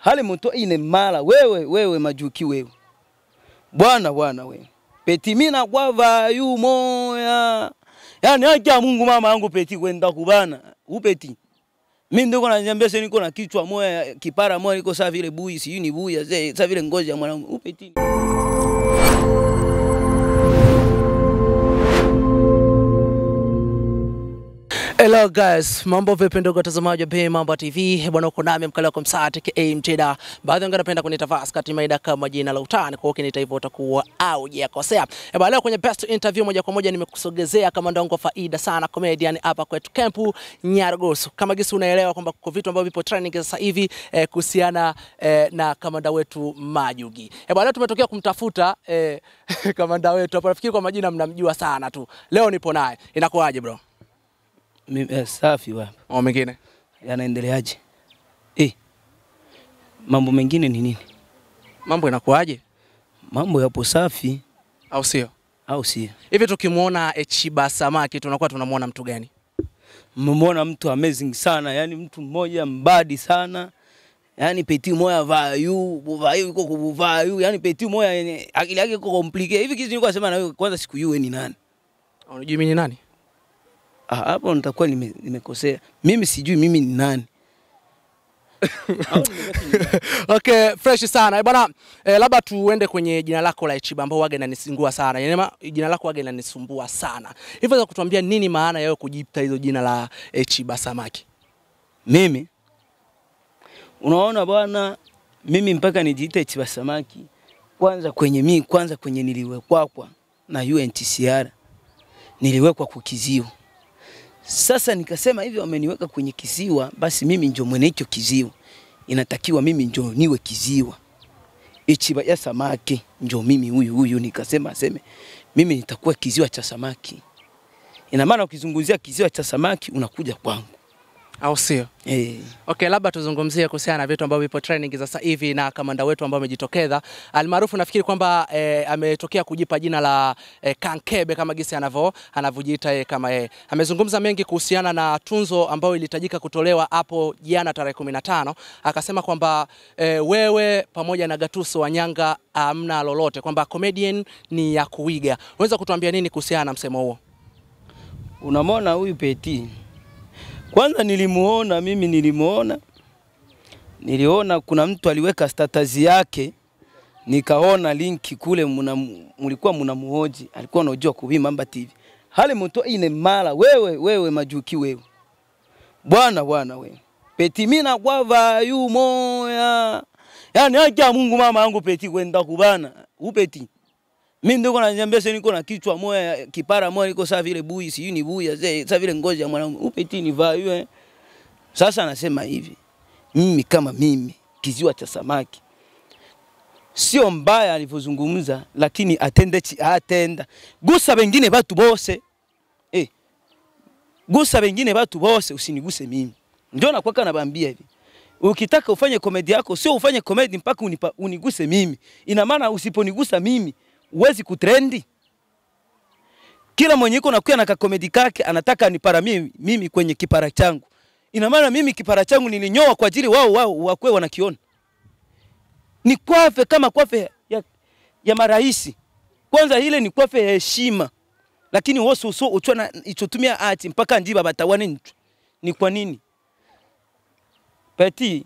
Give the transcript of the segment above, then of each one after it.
Hali moto ine mala wewe majuki wewe. Bwana wewe. Peti mina kwa vayu moya. Yani acha Mungu mama yangu peti kwenda kubana. Upeti. Mimi ndio kuna nyambese niko na kichwa moya kipara moya niko sawa vile bui si ni bui sawa vile ngozi ya mwanangu. Upeti. Hello guys, mambo vipi ndugu watazamaji wa Mambo TV? Bwana uko nami mkali wako Msati ka Mtida. Baadhi wanapenda kunita Vaskati Maida kama jina la utani, kwa hiyo hivyo utakuwa au hujakosea. Leo kwenye best interview moja kwa moja nimekusogezea kama ndongo faida sana comedian hapa kwetu Kempu Nyarugusu. Kama gisi unaelewa kwamba kwa vitu ambavyo vipo trending sasa hivi kuhusiana na kamanda wetu Majugi. Leo tumetokea kumtafuta kamanda wetu. Hapo nafikiri kwa majina mnamjua sana tu. Leo nipo naye. Inakuaje bro? Safi wapi. Mambo mengine yanaendeleaje? Mambo mengine ni nini? Mambo yanakuaje? Mambo yapo safi au sio? Au sio? Hivi tukimuona Chiba Samaki tunakuwa tunamuona mtu gani? Mmemuona mtu amazing sana, yani mtu mmoja mbadi sana. Yani peti moya vayu iko kuvayu, yani peti moya yani akili yake iko complicated. Hivi kitu nilikuwa nasema na wewe kwanza siku yue ni nani? Unajui mimi ni nani? Hapo nitakuwa nimekosea. Mimi sijui mimi ni nani. Okay, fresh sana. Bwana, labda tuende kwenye jina lako la Chiba ambao waga inanisingua sana. Yaani jina lako waga inanisumbua sana. Hivyo za kutuambia nini maana yao kujiita hizo jina la Chiba Samaki? Mimi unaona bwana, mimi mpaka nijiite Chiba Samaki kwanza kwenye niliwekwa na UNHCR. Niliwekwa kwa kizio. Sasa nikasema hivi wameniweka kwenye kiziwa, basi mimi ndio mwenye hicho kiziwa. Inatakiwa mimi ndio niwe kiziwa. Chiba ya Samaki ndio mimi huyu nikasema mimi nitakuwa kiziwa cha samaki. Ina maana ukizungumzia kiziwa cha samaki unakuja kwangu. Au sio? Okay, labda tuzungumzie kuhusiana na vitu ambavyo vipo trending sasa hivi na kamanda wetu ambao amejitokeza. Almaarufu nafikiri kwamba ametokea kujipa jina la Kankebe kama gisi anavyojiita kama yeye. Amezungumza mengi kuhusiana na tunzo ambayo ilitajika kutolewa hapo jana tarehe 15. Akasema kwamba wewe pamoja na Gatuso Wanyanga hamna lolote, kwamba comedian ni ya kuiga. Unaweza kutuambia nini kuhusiana na msemo huo? Unamwona huyu Peti? Kwanza niliona kuna mtu aliweka status yake, nikaona linki kule mlikuwa mnamuhoji, alikuwa anajua kubi Mambo TV. Hali moto ine mala wewe majuki wewe. Bwana wewe. Peti mina kwa vayu moya. Yani acha Mungu mama yangu Peti kwenda kubana. Upeti. Mimi ndio kuna nyambese niko na kichwa moya kipara moya niko sawa vile bui si ni bui sawa vile ngozi ya mwanangu. Upeti ni vayu. Sasa anasema hivi. Mimi kama mimi kiziwa cha samaki. Sio mbaya alivyozungumza, lakini atenda. Gusa wengine watu bose. Gusa wengine watu bose, usiniguse mimi. Ndio nakuwa nabaambia hivi. Ukitaka ufanye komedi yako, sio ufanye komedi mpaka uniguse mimi. Ina maana usiponigusa mimi uwezi kutrendi. Kila mwenye yuko nakuya na komedi kake anataka niparamie mimi kwenye kipara changu. Ina maana mimi kipara changu nilinyoa kwa ajili wao wakwe wanakiona. Ni kwafe kama kwafe ya maraisi. Kwanza ile ni kwafe ya heshima. Lakini wosu uchona ichotumia ati mpaka njiba batawane nchu. Ni kwa nini? Peti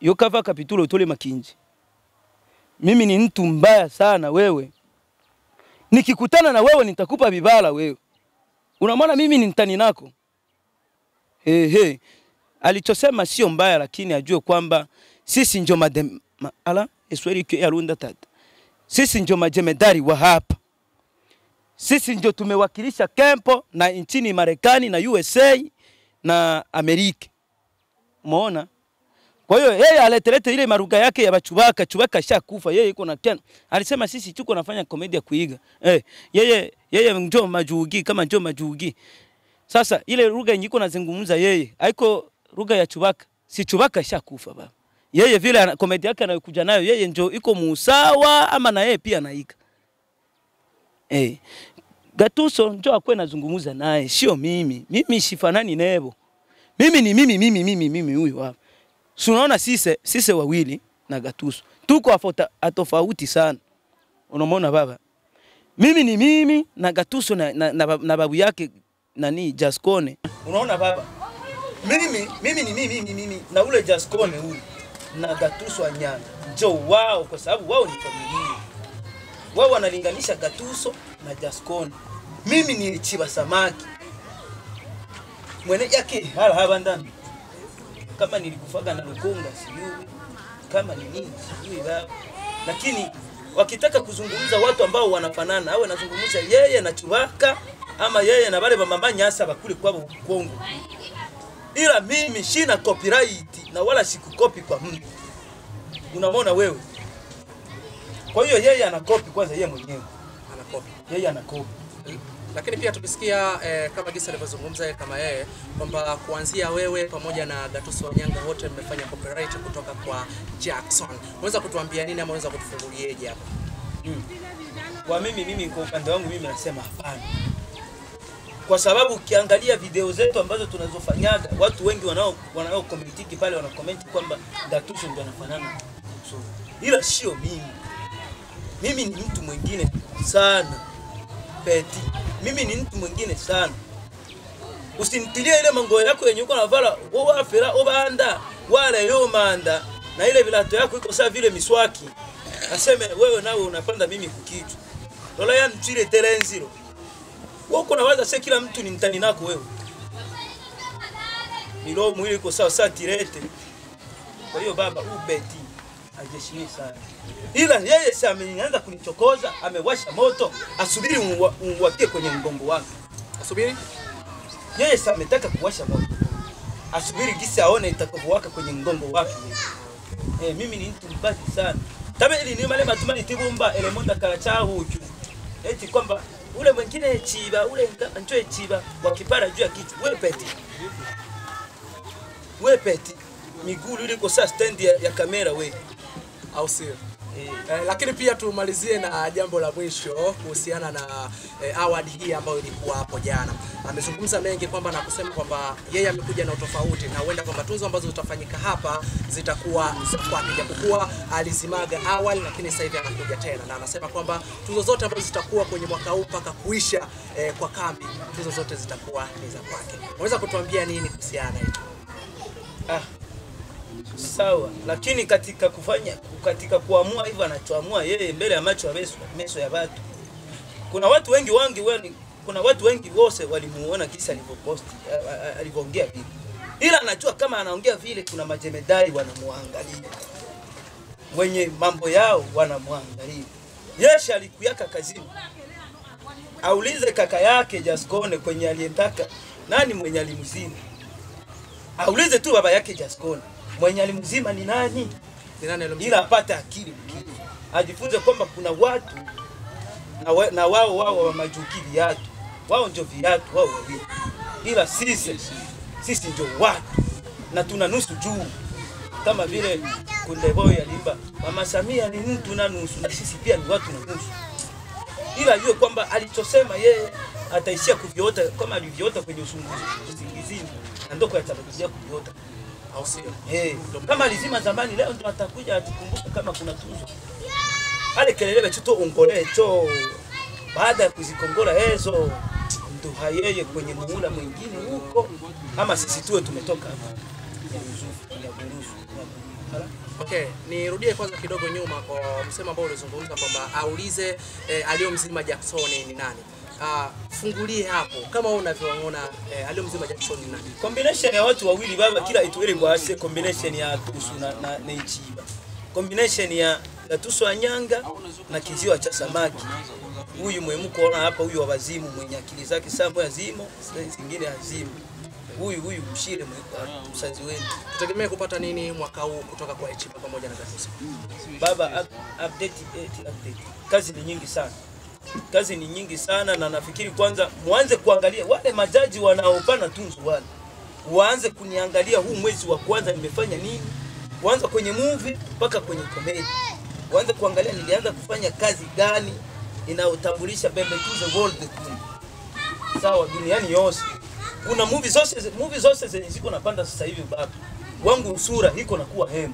yokava kapitulo utole makinji. Mimi ni mtu mbaya sana wewe. Nikikutana na wewe nitakupa bibala wewe. Unamwona mimi ni mtani nako. Alichosema sio mbaya, lakini ajue kwamba sisi ndio sisi ndio majemedari wa hapa. Sisi ndio tumewakilisha Kempo na nchini Marekani na USA na Amerika. Umeona? Kwa hiyo yeye aletelete ile maruga yake ya Chubaka shakufa, yeye iko na Ken. Alisema sisi tuko nafanya komedia kuiga. Yeye ndio majugi kama ndio majugi. Sasa ile lugha yenye iko nazungumza yeye, haiko lugha ya Chubaka. Si Chubaka shakufa baba. Yeye vile komedi yake anayokuja nayo yeye ndio iko musawa ama na yeye pia anaika. Gatuso ndio akwe nazungumza naye, sio mimi. Mimi sifanani nebo. Mimi ni mimi huyu hapa. Si unaona sisi wawili na Gatuso tuko tofauti sana. Unaona baba? Mimi ni mimi na Gatuso na babu yake nani Jascone. Unaona baba? Mimi ni mimi na ule Jascone huyu na Gatuso Anyanga. Njo wao kwa sababu wao ni familia. Wao wanalinganisha Gatuso na Jascone. Mimi ni chiba samaki. Mwene yake haba ndani. Kama nilikufaga na Lukunga sijui. Kama ni nini sijui baba. Lakini wakitaka kuzungumza watu ambao wanafanana, au anazungumza yeye na Chubaka ama yeye na wale mama Nyasa bakule kwa Kongo. Ila mimi sina copyright na wala sikukopi kwa mtu. Unamwona wewe? Kwa hiyo yeye anakopi kwanza yeye mwenyewe. Anakopi. Yeye anakopi. Lakini pia tukisikia kama Gisa alivyozungumza kama yeye kwamba kuanzia wewe pamoja na Gatuso Anyanga wote mmefanya copyright kutoka kwa Jackson. Unaweza kutuambia nini ama unaweza kutufunguliaje hapa? Kwa mimi kwa upande wangu mimi nasema hapana. Kwa sababu ukiangalia video zetu ambazo tunazofanyaga watu wengi wanao commentiki pale wana comment kwamba Gatuso ndio anafanana. So, ila sio mimi. Mimi ni mtu mwingine sana. Peti. Mimi ni mtu mwingine sana. Usinitilie ile mango yako yenye uko navala, wewe fera obanda, wala yo manda, na ile vilato yako iko sawa vile miswaki. Aseme wewe nawe unapanda mimi kukitu. Lola ya mtile telenziro. Wewe uko nawaza sasa kila mtu ni mtani nako wewe. Milo mwili iko sawa sawa tirete. Kwa hiyo baba ubeti ajeshini sana. Ila yeye sasa ameanza kunichokoza, amewasha moto, asubiri umwakie kwenye mgongo wake. Asubiri? Yeye sasa ametaka kuwasha moto. Asubiri Gisa aone itakapowaka kwenye mgongo wake. Mimi ni mtu mbaya sana. Tabe ili ni male matumani tibumba elemonda kalacha huju. Eti kwamba ule mwingine chiba, ule njoe chiba wakipara juu ya kitu. Wewe peti. Miguu ile iko sasa stand ya kamera wewe. Au sio? Lakini pia tumalizie na jambo la mwisho kuhusiana na award hii ambayo ilikuwa hapo jana. Amezungumza mengi kwamba na kusema kwamba yeye amekuja na utofauti na huenda kwamba tuzo ambazo zitafanyika hapa zitakuwa kwake, japokuwa alizimaga awali lakini sasa hivi anakuja tena na anasema kwamba tuzo zote ambazo zitakuwa kwenye mwaka huu mpaka kuisha kwa kambi, tuzo zote zitakuwa ni za kwake. Unaweza kutuambia nini kuhusiana hicho? Sawa, lakini katika kuamua hivyo anachoamua yeye mbele ya macho ya meso ya watu. Kuna watu wengi kuna watu wengi wose walimuona Gisa alivyopost alivyoongea vile. Ila anajua kama anaongea vile kuna majemedari wanamwangalia. Wenye mambo yao wanamwangalia. Yesha alikuyaka kazini. Aulize kaka yake Jascone kwenye aliyetaka nani mwenye alimzima. Aulize tu baba yake Jascone. Mwenye alimzima ni nani? Ila apate akili mkili. Ajifunze kwamba kuna watu na wao wa majuki viatu. Wao ndio viatu wao wawili. Ila sisi ndio watu na tuna nusu juu. Kama vile Kunde Boy alimba, Mama Samia ni mtu na nusu na sisi pia ni watu na nusu. Ila yule kwamba alichosema yeye ataishia kuviota kama aliviota kwenye usingizini. Na ndio kwa atakuja kuviota. Au sio? Kama alizima zamani leo ndo atakuja atukumbuka kama kuna tuzo. Ale kelele chuto ongole cho. Baada ya kuzikongola hizo ndo hayeye kwenye muhula mwingine huko ama sisi tuwe tumetoka hapa. Okay, nirudie kwanza kidogo nyuma kwa msema ambao ulizungumza kwamba aulize aliyomzima Jackson ni nani. Fungulie hapo kama unavyoona aliyomzima Jackson ni nani. Combination ya watu wawili baba kila ituele kwa ase combination ya Tusu na Ichiba. Combination ya Gatuso Anyanga na kiziwa cha samaki. Huyu mwemuko ona hapa huyu wa wazimu mwenye akili zake sambo yazimo, zingine azimu. Huyu mshire msazi wetu. Tutegemea kupata nini mwaka huu kutoka kwa Ichiba pamoja na Gatuso? Baba update. Kazi ni nyingi sana na nafikiri kwanza muanze kuangalia wale majaji wanaopana tunzo wale. Waanze kuniangalia huu mwezi wa kwanza nimefanya nini? Waanze kwenye movie mpaka kwenye comedy. Waanze kuangalia nilianza kufanya kazi gani inayotambulisha Bembe Tuzo World Tour. Sawa duniani yote. Kuna movie zote zenye ziko napanda sasa hivi baba. wangu usura hiko na kuwa hema.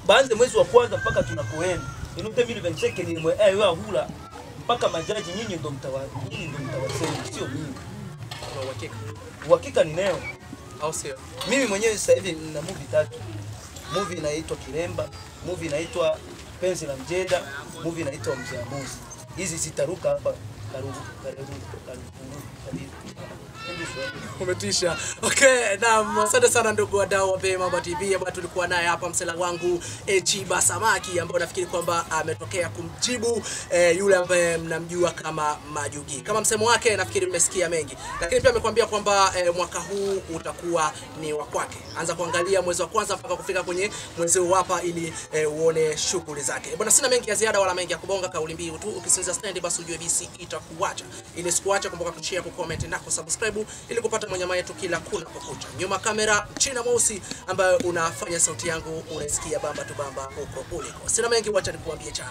Baanze mwezi wa kwanza mpaka tunakoenda. Inute mimi bencheke ni mwe wewe hula mpaka majaji nyinyi ndo mtawasema sio mimi. Kwa uhakika. Uhakika ni leo. Au sio? Mimi mwenyewe sasa hivi nina movie 3. Movie inaitwa Kiremba, movie inaitwa Penzi la Mjeda, movie inaitwa Mziamuzi. Hizi zitaruka hapa karibu. Umetisha. Okay, na asante sana ndugu wadau wa Mambo TV ambao tulikuwa naye hapa msela wangu Chiba Samaki ambao nafikiri kwamba ametokea kumjibu yule ambaye mnamjua kama Majugi. Kama msemo wake nafikiri mmesikia mengi. Lakini pia amekwambia kwamba mwaka huu utakuwa ni wa kwake. Anza kuangalia mwezi wa kwanza mpaka kufika kwenye mwezi huu hapa ili uone shughuli zake. Bwana sina mengi ya ziada wala mengi ya kubonga, kauli mbiu tu ukisinza stand basi ujue BC itakuacha. Ili sikuacha kumbuka kushare, kucomment na kusubscribe ili kupata manyama yetu kila kuna kukucha. Nyuma kamera China Mweusi ambayo unafanya sauti yangu unasikia bamba tu bamba huko uliko. Sina mengi, wacha nikuambie cha